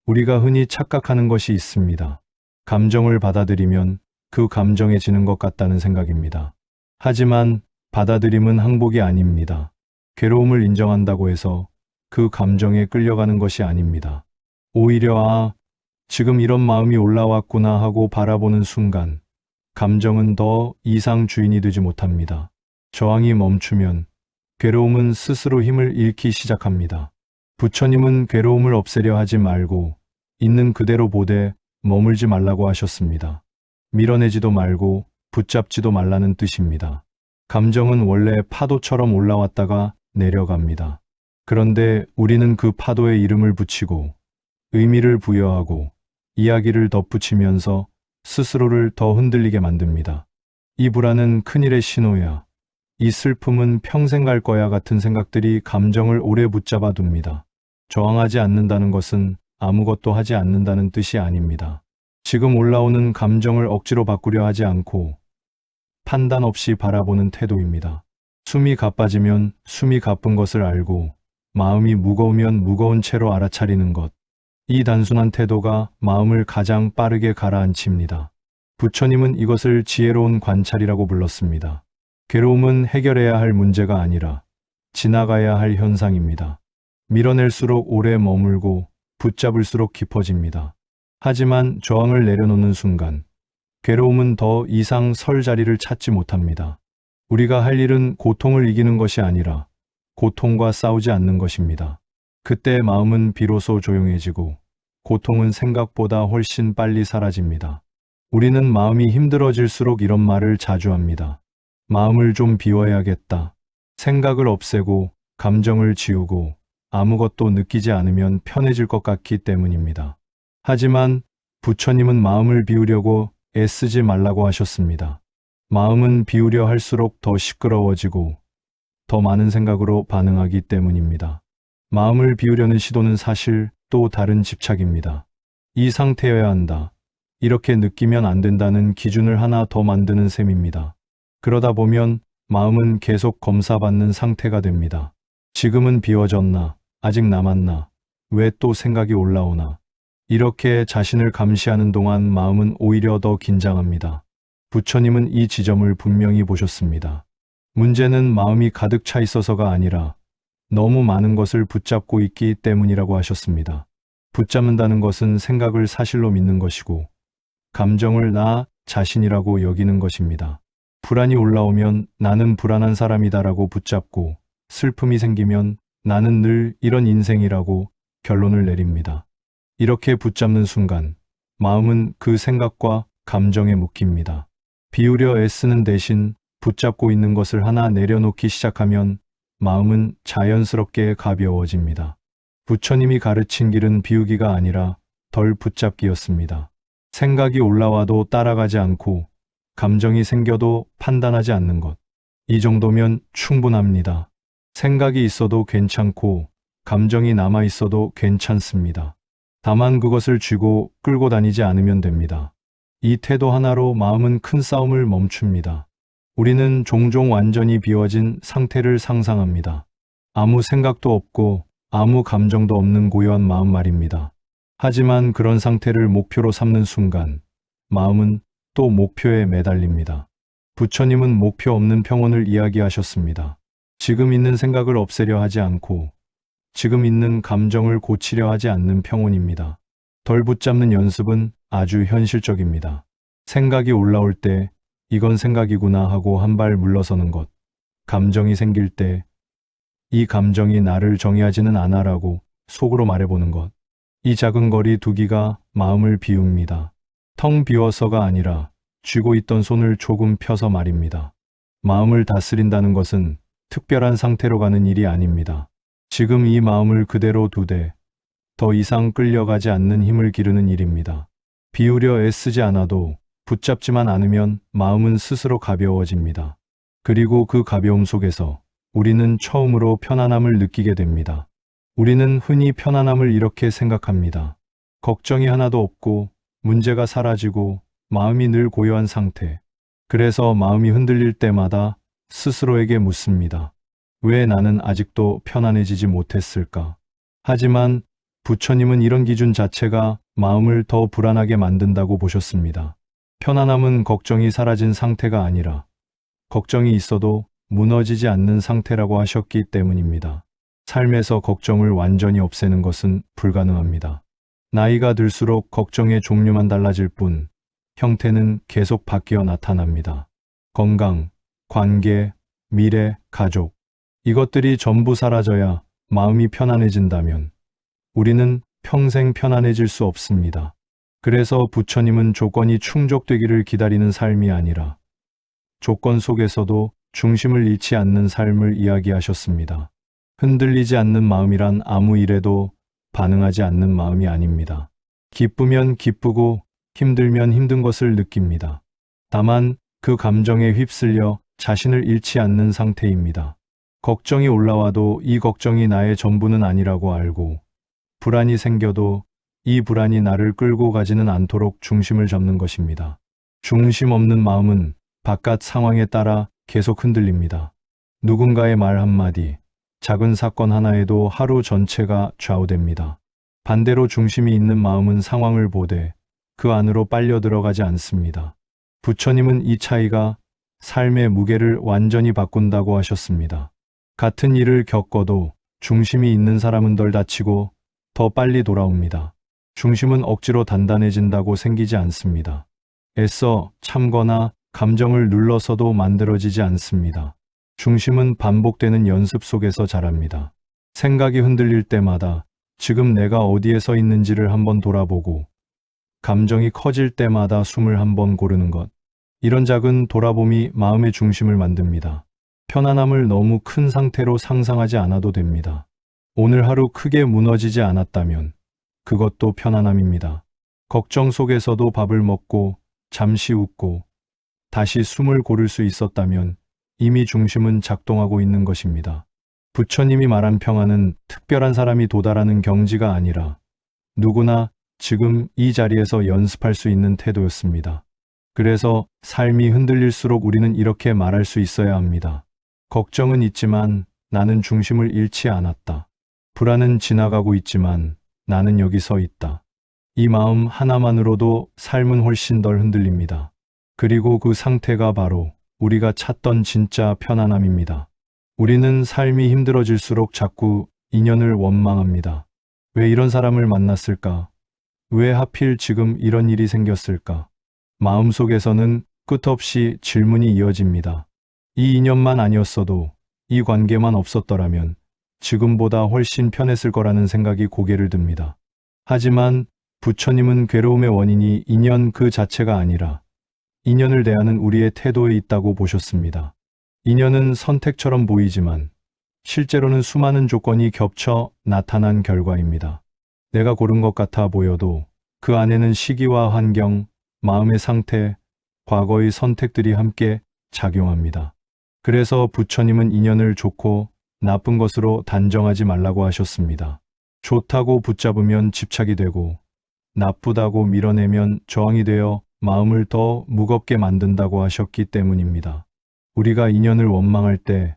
Speaker 1: 우리가 흔히 착각하는 것이 있습니다. 감정을 받아들이면 그 감정에 지는 것 같다는 생각입니다. 하지만 받아들임은 항복이 아닙니다. 괴로움을 인정한다고 해서 그 감정에 끌려가는 것이 아닙니다. 오히려 지금 이런 마음이 올라왔구나 하고 바라보는 순간 감정은 더 이상 주인이 되지 못합니다. 저항이 멈추면 괴로움은 스스로 힘을 잃기 시작합니다. 부처님은 괴로움을 없애려 하지 말고 있는 그대로 보되 머물지 말라고 하셨습니다. 밀어내지도 말고 붙잡지도 말라는 뜻입니다. 감정은 원래 파도처럼 올라왔다가 내려갑니다. 그런데 우리는 그 파도에 이름을 붙이고 의미를 부여하고 이야기를 덧붙이면서 스스로를 더 흔들리게 만듭니다. 이 불안은 큰일의 신호야. 이 슬픔은 평생 갈 거야 같은 생각들이 감정을 오래 붙잡아 둡니다. 저항하지 않는다는 것은 아무것도 하지 않는다는 뜻이 아닙니다. 지금 올라오는 감정을 억지로 바꾸려 하지 않고 판단 없이 바라보는 태도입니다. 숨이 가빠지면 숨이 가쁜 것을 알고 마음이 무거우면 무거운 채로 알아차리는 것. 이 단순한 태도가 마음을 가장 빠르게 가라앉힙니다. 부처님은 이것을 지혜로운 관찰이라고 불렀습니다. 괴로움은 해결해야 할 문제가 아니라 지나가야 할 현상입니다. 밀어낼수록 오래 머물고 붙잡을수록 깊어집니다. 하지만 저항을 내려놓는 순간 괴로움은 더 이상 설 자리를 찾지 못합니다. 우리가 할 일은 고통을 이기는 것이 아니라 고통과 싸우지 않는 것입니다. 그때 마음은 비로소 조용해지고 고통은 생각보다 훨씬 빨리 사라집니다. 우리는 마음이 힘들어질수록 이런 말을 자주 합니다. 마음을 좀 비워야겠다. 생각을 없애고 감정을 지우고 아무것도 느끼지 않으면 편해질 것 같기 때문입니다. 하지만 부처님은 마음을 비우려고 애쓰지 말라고 하셨습니다. 마음은 비우려 할수록 더 시끄러워지고 더 많은 생각으로 반응하기 때문입니다. 마음을 비우려는 시도는 사실 또 다른 집착입니다. 이 상태여야 한다. 이렇게 느끼면 안 된다는 기준을 하나 더 만드는 셈입니다. 그러다 보면 마음은 계속 검사받는 상태가 됩니다. 지금은 비워졌나? 아직 남았나? 왜 또 생각이 올라오나? 이렇게 자신을 감시하는 동안 마음은 오히려 더 긴장합니다. 부처님은 이 지점을 분명히 보셨습니다. 문제는 마음이 가득 차 있어서가 아니라 너무 많은 것을 붙잡고 있기 때문이라고 하셨습니다. 붙잡는다는 것은 생각을 사실로 믿는 것이고 감정을 나 자신이라고 여기는 것입니다. 불안이 올라오면 나는 불안한 사람이다라고 붙잡고 슬픔이 생기면 나는 늘 이런 인생이라고 결론을 내립니다. 이렇게 붙잡는 순간 마음은 그 생각과 감정에 묶입니다. 비우려 애쓰는 대신 붙잡고 있는 것을 하나 내려놓기 시작하면 마음은 자연스럽게 가벼워집니다. 부처님이 가르친 길은 비우기가 아니라 덜 붙잡기였습니다. 생각이 올라와도 따라가지 않고 감정이 생겨도 판단하지 않는 것. 이 정도면 충분합니다. 생각이 있어도 괜찮고 감정이 남아 있어도 괜찮습니다. 다만 그것을 쥐고 끌고 다니지 않으면 됩니다. 이 태도 하나로 마음은 큰 싸움을 멈춥니다. 우리는 종종 완전히 비워진 상태를 상상합니다. 아무 생각도 없고 아무 감정도 없는 고요한 마음 말입니다. 하지만 그런 상태를 목표로 삼는 순간 마음은 또 목표에 매달립니다. 부처님은 목표 없는 평온을 이야기하셨습니다. 지금 있는 생각을 없애려 하지 않고 지금 있는 감정을 고치려 하지 않는 평온입니다. 덜 붙잡는 연습은 아주 현실적입니다. 생각이 올라올 때 이건 생각이구나 하고 한 발 물러서는 것. 감정이 생길 때 이 감정이 나를 정의하지는 않아라고 속으로 말해보는 것. 이 작은 거리 두기가 마음을 비웁니다. 텅 비워서가 아니라 쥐고 있던 손을 조금 펴서 말입니다. 마음을 다스린다는 것은 특별한 상태로 가는 일이 아닙니다. 지금 이 마음을 그대로 두되 더 이상 끌려가지 않는 힘을 기르는 일입니다. 비우려 애쓰지 않아도 붙잡지만 않으면 마음은 스스로 가벼워집니다. 그리고 그 가벼움 속에서 우리는 처음으로 편안함을 느끼게 됩니다. 우리는 흔히 편안함을 이렇게 생각합니다. 걱정이 하나도 없고 문제가 사라지고 마음이 늘 고요한 상태. 그래서 마음이 흔들릴 때마다 스스로에게 묻습니다. 왜 나는 아직도 편안해지지 못했을까? 하지만 부처님은 이런 기준 자체가 마음을 더 불안하게 만든다고 보셨습니다. 편안함은 걱정이 사라진 상태가 아니라 걱정이 있어도 무너지지 않는 상태라고 하셨기 때문입니다. 삶에서 걱정을 완전히 없애는 것은 불가능합니다. 나이가 들수록 걱정의 종류만 달라질 뿐 형태는 계속 바뀌어 나타납니다. 건강, 관계, 미래, 가족. 이것들이 전부 사라져야 마음이 편안해진다면 우리는 평생 편안해질 수 없습니다. 그래서 부처님은 조건이 충족되기를 기다리는 삶이 아니라 조건 속에서도 중심을 잃지 않는 삶을 이야기하셨습니다. 흔들리지 않는 마음이란 아무 일에도 반응하지 않는 마음이 아닙니다. 기쁘면 기쁘고 힘들면 힘든 것을 느낍니다. 다만 그 감정에 휩쓸려 자신을 잃지 않는 상태입니다. 걱정이 올라와도 이 걱정이 나의 전부는 아니라고 알고 불안이 생겨도 이 불안이 나를 끌고 가지는 않도록 중심을 잡는 것입니다. 중심 없는 마음은 바깥 상황에 따라 계속 흔들립니다. 누군가의 말 한마디, 작은 사건 하나에도 하루 전체가 좌우됩니다. 반대로 중심이 있는 마음은 상황을 보되 그 안으로 빨려 들어가지 않습니다. 부처님은 이 차이가 삶의 무게를 완전히 바꾼다고 하셨습니다. 같은 일을 겪어도 중심이 있는 사람은 덜 다치고 더 빨리 돌아옵니다. 중심은 억지로 단단해진다고 생기지 않습니다. 애써 참거나 감정을 눌러서도 만들어지지 않습니다. 중심은 반복되는 연습 속에서 자랍니다. 생각이 흔들릴 때마다 지금 내가 어디에 서 있는지를 한번 돌아보고, 감정이 커질 때마다 숨을 한번 고르는 것. 이런 작은 돌아봄이 마음의 중심을 만듭니다. 편안함을 너무 큰 상태로 상상하지 않아도 됩니다. 오늘 하루 크게 무너지지 않았다면 그것도 편안함입니다. 걱정 속에서도 밥을 먹고 잠시 웃고 다시 숨을 고를 수 있었다면 이미 중심은 작동하고 있는 것입니다. 부처님이 말한 평안은 특별한 사람이 도달하는 경지가 아니라 누구나 지금 이 자리에서 연습할 수 있는 태도였습니다. 그래서 삶이 흔들릴수록 우리는 이렇게 말할 수 있어야 합니다. 걱정은 있지만 나는 중심을 잃지 않았다. 불안은 지나가고 있지만 나는 여기 서 있다. 이 마음 하나만으로도 삶은 훨씬 덜 흔들립니다. 그리고 그 상태가 바로 우리가 찾던 진짜 편안함입니다. 우리는 삶이 힘들어질수록 자꾸 인연을 원망합니다. 왜 이런 사람을 만났을까? 왜 하필 지금 이런 일이 생겼을까? 마음속에서는 끝없이 질문이 이어집니다. 이 인연만 아니었어도, 이 관계만 없었더라면 지금보다 훨씬 편했을 거라는 생각이 고개를 듭니다. 하지만 부처님은 괴로움의 원인이 인연 그 자체가 아니라 인연을 대하는 우리의 태도에 있다고 보셨습니다. 인연은 선택처럼 보이지만 실제로는 수많은 조건이 겹쳐 나타난 결과입니다. 내가 고른 것 같아 보여도 그 안에는 시기와 환경, 마음의 상태, 과거의 선택들이 함께 작용합니다. 그래서 부처님은 인연을 좋고 나쁜 것으로 단정하지 말라고 하셨습니다. 좋다고 붙잡으면 집착이 되고 나쁘다고 밀어내면 저항이 되어 마음을 더 무겁게 만든다고 하셨기 때문입니다. 우리가 인연을 원망할 때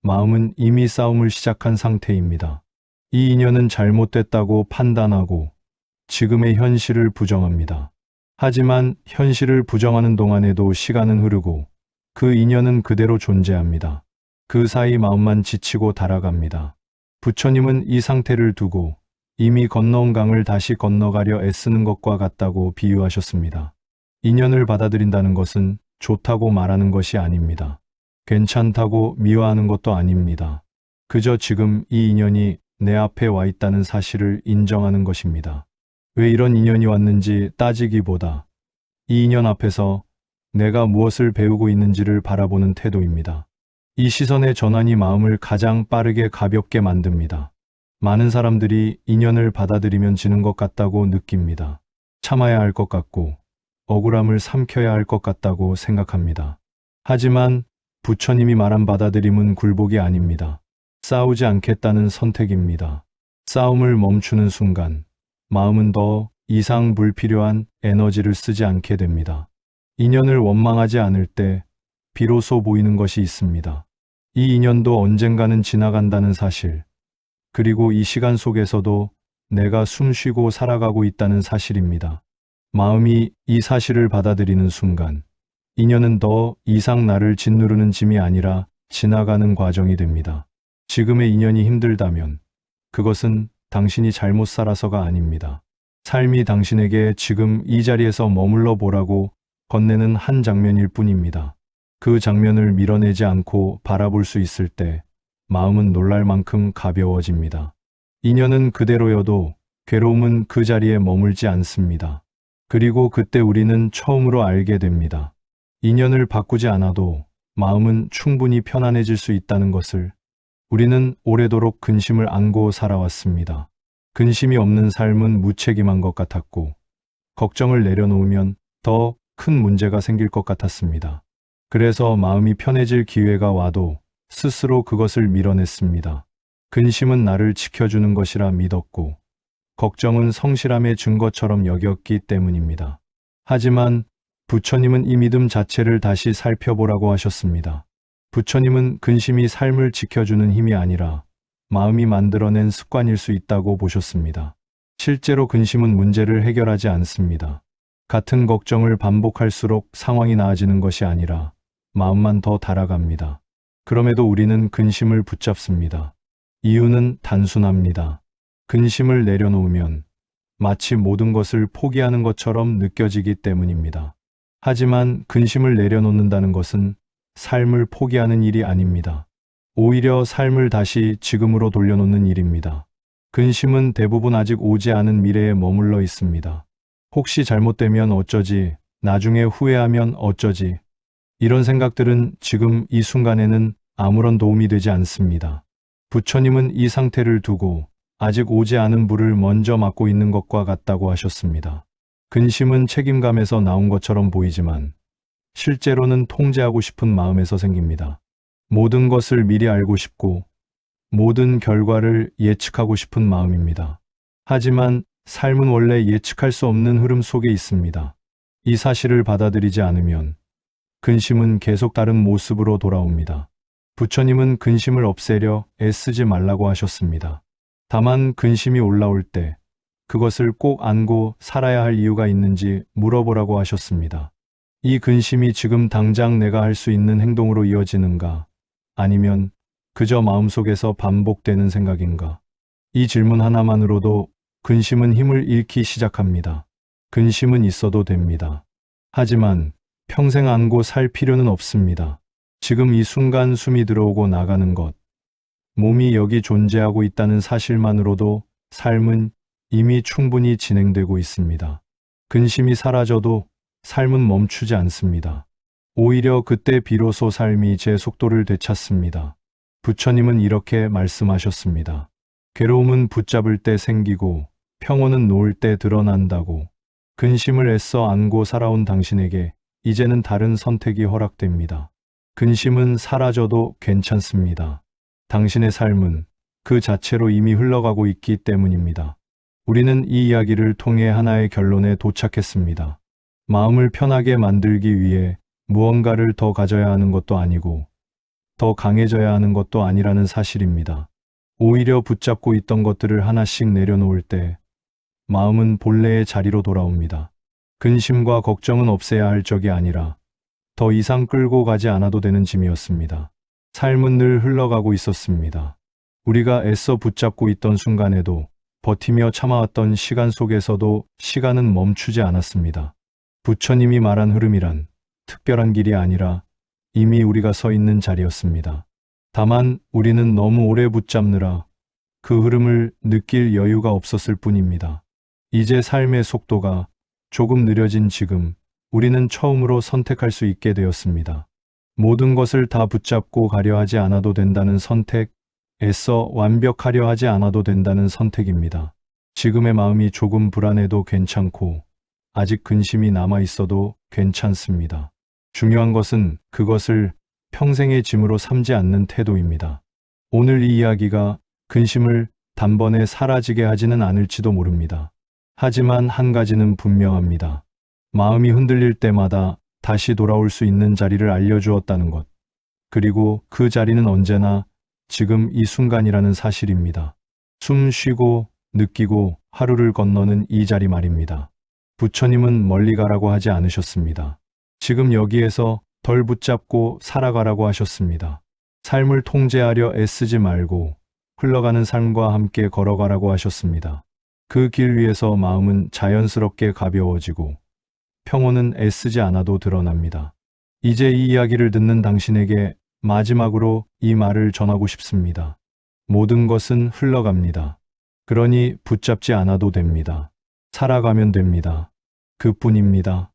Speaker 1: 마음은 이미 싸움을 시작한 상태입니다. 이 인연은 잘못됐다고 판단하고 지금의 현실을 부정합니다. 하지만 현실을 부정하는 동안에도 시간은 흐르고 그 인연은 그대로 존재합니다. 그 사이 마음만 지치고 달아갑니다. 부처님은 이 상태를 두고 이미 건너온 강을 다시 건너가려 애쓰는 것과 같다고 비유하셨습니다. 인연을 받아들인다는 것은 좋다고 말하는 것이 아닙니다. 괜찮다고 미워하는 것도 아닙니다. 그저 지금 이 인연이 내 앞에 와 있다는 사실을 인정하는 것입니다. 왜 이런 인연이 왔는지 따지기보다 이 인연 앞에서 내가 무엇을 배우고 있는지를 바라보는 태도입니다. 이 시선의 전환이 마음을 가장 빠르게 가볍게 만듭니다. 많은 사람들이 인연을 받아들이면 지는 것 같다고 느낍니다. 참아야 할 것 같고 억울함을 삼켜야 할 것 같다고 생각합니다. 하지만 부처님이 말한 받아들임은 굴복이 아닙니다. 싸우지 않겠다는 선택입니다. 싸움을 멈추는 순간 마음은 더 이상 불필요한 에너지를 쓰지 않게 됩니다. 인연을 원망하지 않을 때 비로소 보이는 것이 있습니다. 이 인연도 언젠가는 지나간다는 사실, 그리고 이 시간 속에서도 내가 숨쉬고 살아가고 있다는 사실입니다. 마음이 이 사실을 받아들이는 순간 인연은 더 이상 나를 짓누르는 짐이 아니라 지나가는 과정이 됩니다. 지금의 인연이 힘들다면 그것은 당신이 잘못 살아서가 아닙니다. 삶이 당신에게 지금 이 자리에서 머물러 보라고 건네는 한 장면일 뿐입니다. 그 장면을 밀어내지 않고 바라볼 수 있을 때 마음은 놀랄 만큼 가벼워집니다. 인연은 그대로여도 괴로움은 그 자리에 머물지 않습니다. 그리고 그때 우리는 처음으로 알게 됩니다. 인연을 바꾸지 않아도 마음은 충분히 편안해질 수 있다는 것을. 우리는 오래도록 근심을 안고 살아왔습니다. 근심이 없는 삶은 무책임한 것 같았고, 걱정을 내려놓으면 더 큰 문제가 생길 것 같았습니다. 그래서 마음이 편해질 기회가 와도 스스로 그것을 밀어냈습니다. 근심은 나를 지켜주는 것이라 믿었고, 걱정은 성실함의 증거처럼 여겼기 때문입니다. 하지만 부처님은 이 믿음 자체를 다시 살펴보라고 하셨습니다. 부처님은 근심이 삶을 지켜주는 힘이 아니라 마음이 만들어낸 습관일 수 있다고 보셨습니다. 실제로 근심은 문제를 해결하지 않습니다. 같은 걱정을 반복할수록 상황이 나아지는 것이 아니라 마음만 더 달아갑니다. 그럼에도 우리는 근심을 붙잡습니다. 이유는 단순합니다. 근심을 내려놓으면 마치 모든 것을 포기하는 것처럼 느껴지기 때문입니다. 하지만 근심을 내려놓는다는 것은 삶을 포기하는 일이 아닙니다. 오히려 삶을 다시 지금으로 돌려놓는 일입니다. 근심은 대부분 아직 오지 않은 미래에 머물러 있습니다. 혹시 잘못되면 어쩌지, 나중에 후회하면 어쩌지, 이런 생각들은 지금 이 순간에는 아무런 도움이 되지 않습니다. 부처님은 이 상태를 두고 아직 오지 않은 불을 먼저 맞고 있는 것과 같다고 하셨습니다. 근심은 책임감에서 나온 것처럼 보이지만 실제로는 통제하고 싶은 마음에서 생깁니다. 모든 것을 미리 알고 싶고 모든 결과를 예측하고 싶은 마음입니다. 하지만 삶은 원래 예측할 수 없는 흐름 속에 있습니다. 이 사실을 받아들이지 않으면 근심은 계속 다른 모습으로 돌아옵니다. 부처님은 근심을 없애려 애쓰지 말라고 하셨습니다. 다만 근심이 올라올 때 그것을 꼭 안고 살아야 할 이유가 있는지 물어보라고 하셨습니다. 이 근심이 지금 당장 내가 할 수 있는 행동으로 이어지는가? 아니면 그저 마음속에서 반복되는 생각인가? 이 질문 하나만으로도 근심은 힘을 잃기 시작합니다. 근심은 있어도 됩니다. 하지만 평생 안고 살 필요는 없습니다. 지금 이 순간 숨이 들어오고 나가는 것, 몸이 여기 존재하고 있다는 사실만으로도 삶은 이미 충분히 진행되고 있습니다. 근심이 사라져도 삶은 멈추지 않습니다. 오히려 그때 비로소 삶이 제 속도를 되찾습니다. 부처님은 이렇게 말씀하셨습니다. 괴로움은 붙잡을 때 생기고 평온은 놓을 때 드러난다고. 근심을 애써 안고 살아온 당신에게 이제는 다른 선택이 허락됩니다. 근심은 사라져도 괜찮습니다. 당신의 삶은 그 자체로 이미 흘러가고 있기 때문입니다. 우리는 이 이야기를 통해 하나의 결론에 도착했습니다. 마음을 편하게 만들기 위해 무언가를 더 가져야 하는 것도 아니고 더 강해져야 하는 것도 아니라는 사실입니다. 오히려 붙잡고 있던 것들을 하나씩 내려놓을 때 마음은 본래의 자리로 돌아옵니다. 근심과 걱정은 없애야 할 적이 아니라 더 이상 끌고 가지 않아도 되는 짐이었습니다. 삶은 늘 흘러가고 있었습니다. 우리가 애써 붙잡고 있던 순간에도 버티며 참아왔던 시간 속에서도 시간은 멈추지 않았습니다. 부처님이 말한 흐름이란 특별한 길이 아니라 이미 우리가 서 있는 자리였습니다. 다만 우리는 너무 오래 붙잡느라 그 흐름을 느낄 여유가 없었을 뿐입니다. 이제 삶의 속도가 조금 느려진 지금 우리는 처음으로 선택할 수 있게 되었습니다. 모든 것을 다 붙잡고 가려 하지 않아도 된다는 선택, 애써 완벽하려 하지 않아도 된다는 선택입니다. 지금의 마음이 조금 불안해도 괜찮고 아직 근심이 남아 있어도 괜찮습니다. 중요한 것은 그것을 평생의 짐으로 삼지 않는 태도입니다. 오늘 이 이야기가 근심을 단번에 사라지게 하지는 않을지도 모릅니다. 하지만 한 가지는 분명합니다. 마음이 흔들릴 때마다 다시 돌아올 수 있는 자리를 알려주었다는 것. 그리고 그 자리는 언제나 지금 이 순간이라는 사실입니다. 숨 쉬고 느끼고 하루를 건너는 이 자리 말입니다. 부처님은 멀리 가라고 하지 않으셨습니다. 지금 여기에서 덜 붙잡고 살아가라고 하셨습니다. 삶을 통제하려 애쓰지 말고 흘러가는 삶과 함께 걸어가라고 하셨습니다. 그 길 위에서 마음은 자연스럽게 가벼워지고 평온은 애쓰지 않아도 드러납니다. 이제 이 이야기를 듣는 당신에게 마지막으로 이 말을 전하고 싶습니다. 모든 것은 흘러갑니다. 그러니 붙잡지 않아도 됩니다. 살아가면 됩니다. 그뿐입니다.